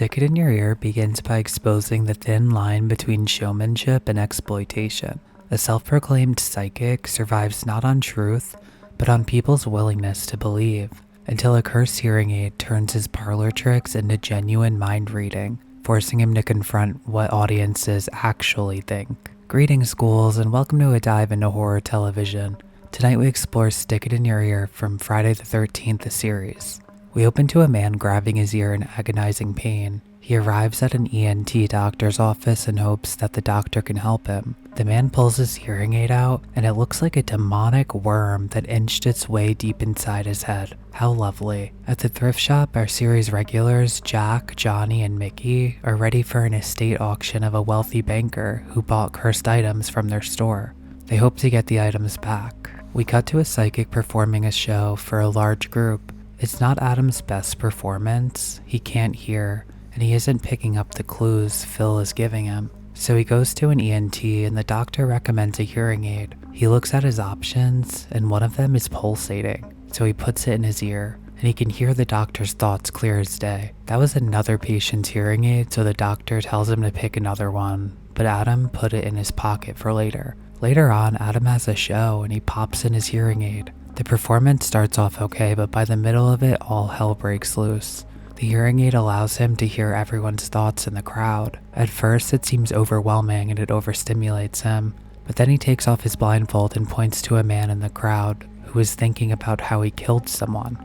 Stick It in Your Ear begins by exposing the thin line between showmanship and exploitation. A self-proclaimed psychic survives not on truth, but on people's willingness to believe, until a cursed hearing aid turns his parlor tricks into genuine mind reading, forcing him to confront what audiences actually think. Greetings, schools, and welcome to a dive into horror television. Tonight we explore Stick It in Your Ear from Friday the 13th, the series. We open to a man grabbing his ear in agonizing pain. He arrives at an ENT doctor's office and hopes that the doctor can help him. The man pulls his hearing aid out, and it looks like a demonic worm that inched its way deep inside his head. How lovely. At the thrift shop, our series regulars, Jack, Johnny, and Mickey, are ready for an estate auction of a wealthy banker who bought cursed items from their store. They hope to get the items back. We cut to a psychic performing a show for a large group. It's not Adam's best performance. He can't hear, and he isn't picking up the clues Phil is giving him. So he goes to an ENT and the doctor recommends a hearing aid. He looks at his options and one of them is pulsating. So he puts it in his ear and he can hear the doctor's thoughts clear as day. That was another patient's hearing aid, so the doctor tells him to pick another one, but Adam put it in his pocket for later. Later on, Adam has a show and he pops in his hearing aid. The performance starts off okay, but by the middle of it, all hell breaks loose. The hearing aid allows him to hear everyone's thoughts in the crowd. At first, it seems overwhelming and it overstimulates him, but then he takes off his blindfold and points to a man in the crowd who is thinking about how he killed someone.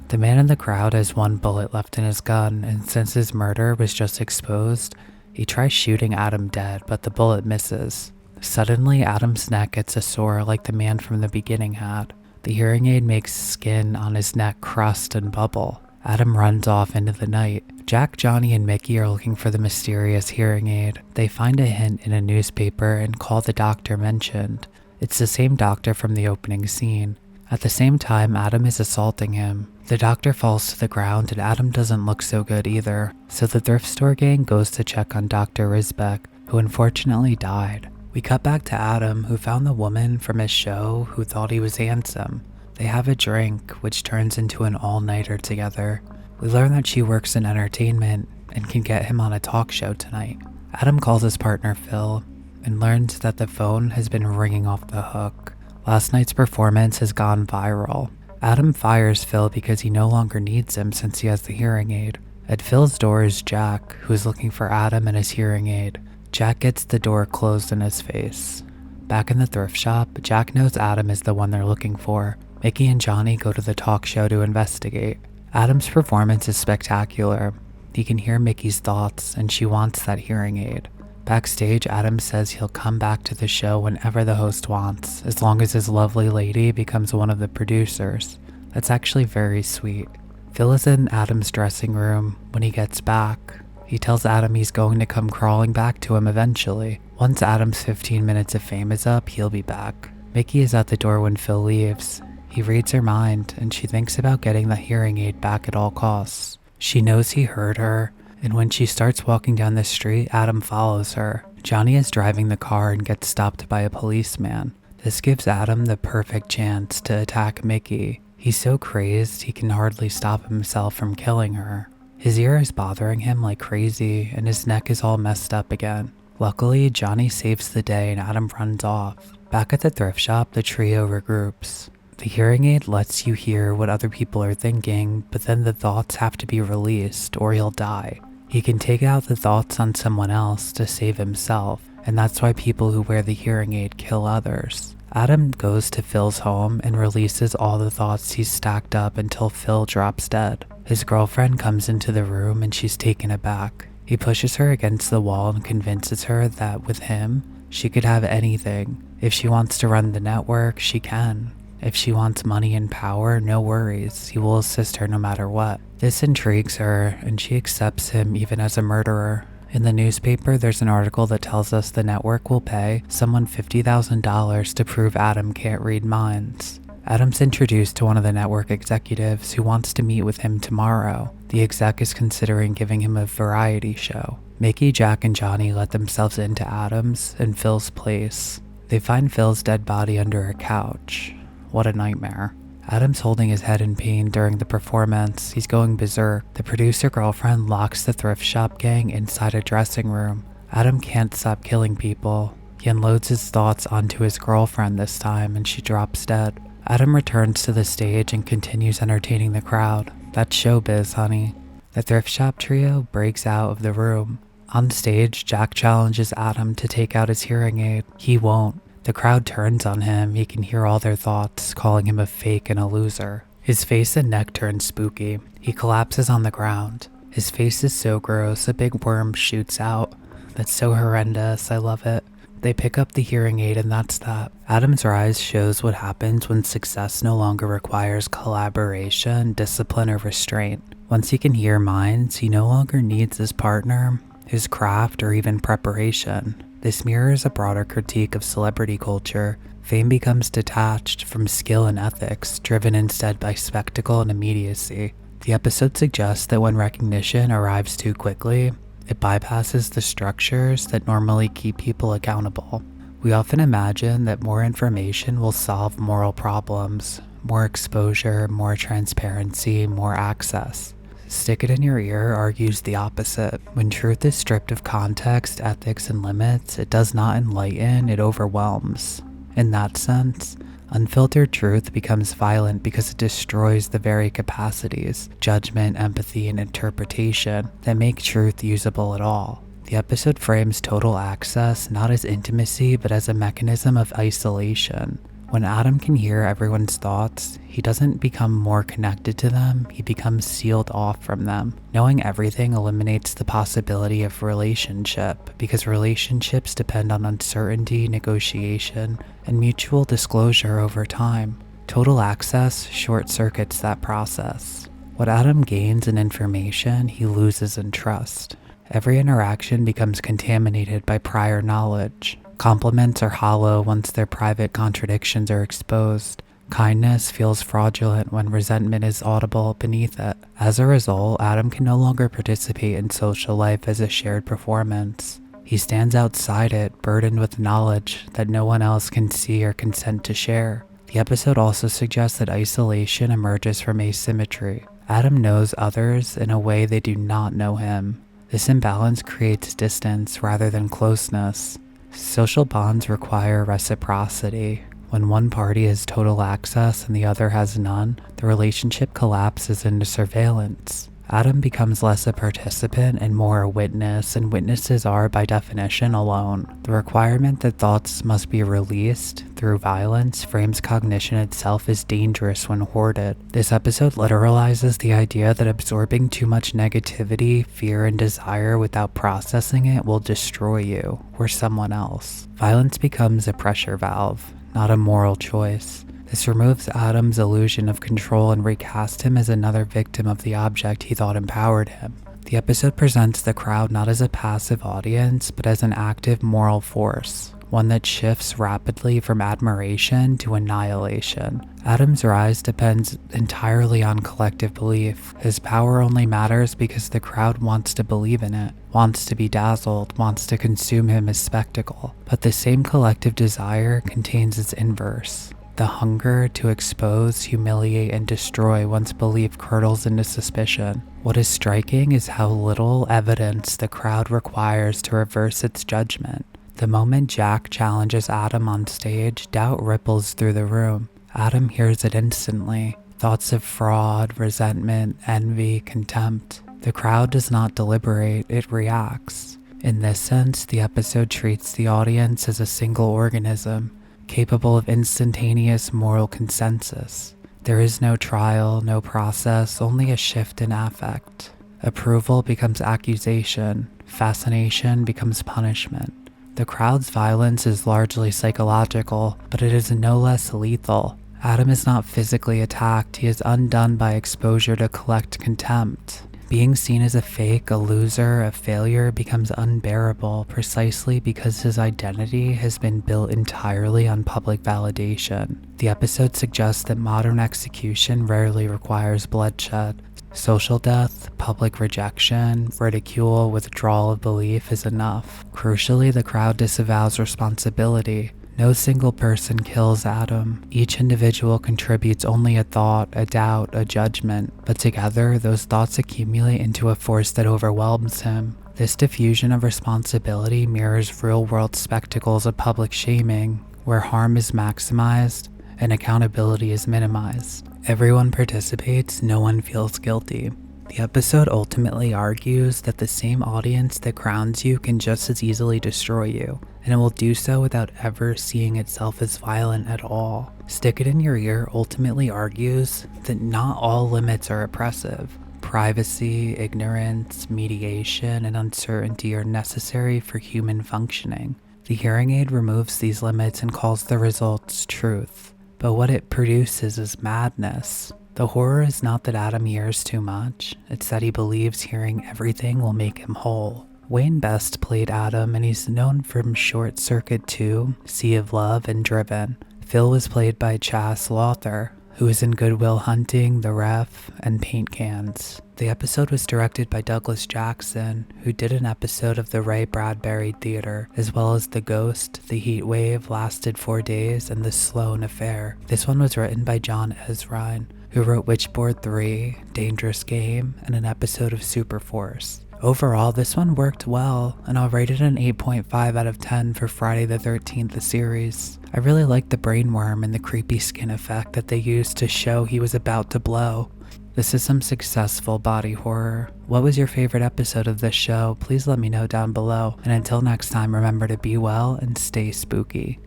The man in the crowd has one bullet left in his gun, and since his murder was just exposed, he tries shooting Adam dead, but the bullet misses. Suddenly, Adam's neck gets a sore like the man from the beginning had. The hearing aid makes skin on his neck crust and bubble. Adam runs off into the night. Jack, Johnny, and Mickey are looking for the mysterious hearing aid. They find a hint in a newspaper and call the doctor mentioned. It's the same doctor from the opening scene. At the same time, Adam is assaulting him. The doctor falls to the ground and Adam doesn't look so good either. So the thrift store gang goes to check on Dr. Risbeck, who unfortunately died. We cut back to Adam, who found the woman from his show who thought he was handsome. They have a drink, which turns into an all-nighter together. We learn that she works in entertainment and can get him on a talk show tonight. Adam calls his partner Phil and learns that the phone has been ringing off the hook. Last night's performance has gone viral. Adam fires Phil because he no longer needs him since he has the hearing aid. At Phil's door is Jack, who is looking for Adam and his hearing aid. Jack gets the door closed in his face. Back in the thrift shop, Jack knows Adam is the one they're looking for. Mickey and Johnny go to the talk show to investigate. Adam's performance is spectacular. He can hear Mickey's thoughts, and she wants that hearing aid. Backstage, Adam says he'll come back to the show whenever the host wants, as long as his lovely lady becomes one of the producers. That's actually very sweet. Phil is in Adam's dressing room when he gets back. He tells Adam he's going to come crawling back to him eventually. Once Adam's 15 minutes of fame is up, he'll be back. Mickey is at the door when Phil leaves. He reads her mind, and she thinks about getting the hearing aid back at all costs. She knows he heard her, and when she starts walking down the street, Adam follows her. Johnny is driving the car and gets stopped by a policeman. This gives Adam the perfect chance to attack Mickey. He's so crazed he can hardly stop himself from killing her. His ear is bothering him like crazy, and his neck is all messed up again. Luckily, Johnny saves the day and Adam runs off. Back at the thrift shop, the trio regroups. The hearing aid lets you hear what other people are thinking, but then the thoughts have to be released or he'll die. He can take out the thoughts on someone else to save himself, and that's why people who wear the hearing aid kill others. Adam goes to Phil's home and releases all the thoughts he's stacked up until Phil drops dead. His girlfriend comes into the room and she's taken aback. He pushes her against the wall and convinces her that with him, she could have anything. If she wants to run the network, she can. If she wants money and power, no worries. He will assist her no matter what. This intrigues her, and she accepts him even as a murderer. In the newspaper, there's an article that tells us the network will pay someone $50,000 to prove Adam can't read minds. Adam's introduced to one of the network executives who wants to meet with him tomorrow. The exec is considering giving him a variety show. Mickey, Jack, and Johnny let themselves into Adam's and Phil's place. They find Phil's dead body under a couch. What a nightmare. Adam's holding his head in pain during the performance. He's going berserk. The producer girlfriend locks the thrift shop gang inside a dressing room. Adam can't stop killing people. He unloads his thoughts onto his girlfriend this time, and she drops dead. Adam returns to the stage and continues entertaining the crowd. That's showbiz, honey. The thrift shop trio breaks out of the room. On stage, Jack challenges Adam to take out his hearing aid. He won't. The crowd turns on him. He can hear all their thoughts, calling him a fake and a loser. His face and neck turn spooky. He collapses on the ground. His face is so gross, a big worm shoots out. That's so horrendous, I love it. They pick up the hearing aid and that's that. Adam's rise shows what happens when success no longer requires collaboration, discipline, or restraint. Once he can hear minds, he no longer needs his partner, his craft, or even preparation. This mirrors a broader critique of celebrity culture. Fame becomes detached from skill and ethics, driven instead by spectacle and immediacy. The episode suggests that when recognition arrives too quickly, it bypasses the structures that normally keep people accountable. We often imagine that more information will solve moral problems, more exposure, more transparency, more access. Stick It in Your Ear argues the opposite. When truth is stripped of context, ethics, and limits, it does not enlighten, it overwhelms. In that sense, unfiltered truth becomes violent because it destroys the very capacities, judgment, empathy, and interpretation that make truth usable at all. The episode frames total access not as intimacy but as a mechanism of isolation. When Adam can hear everyone's thoughts, he doesn't become more connected to them, he becomes sealed off from them. Knowing everything eliminates the possibility of relationship, because relationships depend on uncertainty, negotiation, and mutual disclosure over time. Total access short-circuits that process. What Adam gains in information, he loses in trust. Every interaction becomes contaminated by prior knowledge. Compliments are hollow once their private contradictions are exposed. Kindness feels fraudulent when resentment is audible beneath it. As a result, Adam can no longer participate in social life as a shared performance. He stands outside it, burdened with knowledge that no one else can see or consent to share. The episode also suggests that isolation emerges from asymmetry. Adam knows others in a way they do not know him. This imbalance creates distance rather than closeness. Social bonds require reciprocity. When one party has total access and the other has none, the relationship collapses into surveillance. Adam becomes less a participant and more a witness, and witnesses are, by definition, alone. The requirement that thoughts must be released through violence frames cognition itself as dangerous when hoarded. This episode literalizes the idea that absorbing too much negativity, fear, and desire without processing it will destroy you or someone else. Violence becomes a pressure valve, not a moral choice. This removes Adam's illusion of control and recasts him as another victim of the object he thought empowered him. The episode presents the crowd not as a passive audience, but as an active moral force, one that shifts rapidly from admiration to annihilation. Adam's rise depends entirely on collective belief. His power only matters because the crowd wants to believe in it, wants to be dazzled, wants to consume him as spectacle. But the same collective desire contains its inverse. The hunger to expose, humiliate, and destroy once belief curdles into suspicion. What is striking is how little evidence the crowd requires to reverse its judgment. The moment Jack challenges Adam on stage, doubt ripples through the room. Adam hears it instantly. Thoughts of fraud, resentment, envy, contempt. The crowd does not deliberate, it reacts. In this sense, the episode treats the audience as a single organism, capable of instantaneous moral consensus. There is no trial, no process, only a shift in affect. Approval becomes accusation, fascination becomes punishment. The crowd's violence is largely psychological, but it is no less lethal. Adam is not physically attacked, he is undone by exposure to collect contempt. Being seen as a fake, a loser, a failure becomes unbearable precisely because his identity has been built entirely on public validation. The episode suggests that modern execution rarely requires bloodshed. Social death, public rejection, ridicule, withdrawal of belief is enough. Crucially, the crowd disavows responsibility. No single person kills Adam. Each individual contributes only a thought, a doubt, a judgment, but together those thoughts accumulate into a force that overwhelms him. This diffusion of responsibility mirrors real-world spectacles of public shaming, where harm is maximized and accountability is minimized. Everyone participates, no one feels guilty. The episode ultimately argues that the same audience that crowns you can just as easily destroy you, and it will do so without ever seeing itself as violent at all. Stick It in Your Ear ultimately argues that not all limits are oppressive. Privacy, ignorance, mediation, and uncertainty are necessary for human functioning. The hearing aid removes these limits and calls the results truth. But what it produces is madness. The horror is not that Adam hears too much, it's that he believes hearing everything will make him whole. Wayne Best played Adam, and he's known from Short Circuit 2, Sea of Love, and Driven. Phil was played by Chas Lawther, who was in Good Will Hunting, The Ref, and Paint Cans. The episode was directed by Douglas Jackson, who did an episode of the Ray Bradbury Theater, as well as The Ghost, The Heat Wave, Lasted 4 Days, and The Sloane Affair. This one was written by John Ezrine, who wrote Witchboard 3, Dangerous Game, and an episode of Superforce. Overall, this one worked well, and I'll rate it an 8.5 out of 10 for Friday the 13th, the series. I really liked the brainworm and the creepy skin effect that they used to show he was about to blow. This is some successful body horror. What was your favorite episode of this show? Please let me know down below, and until next time, remember to be well and stay spooky.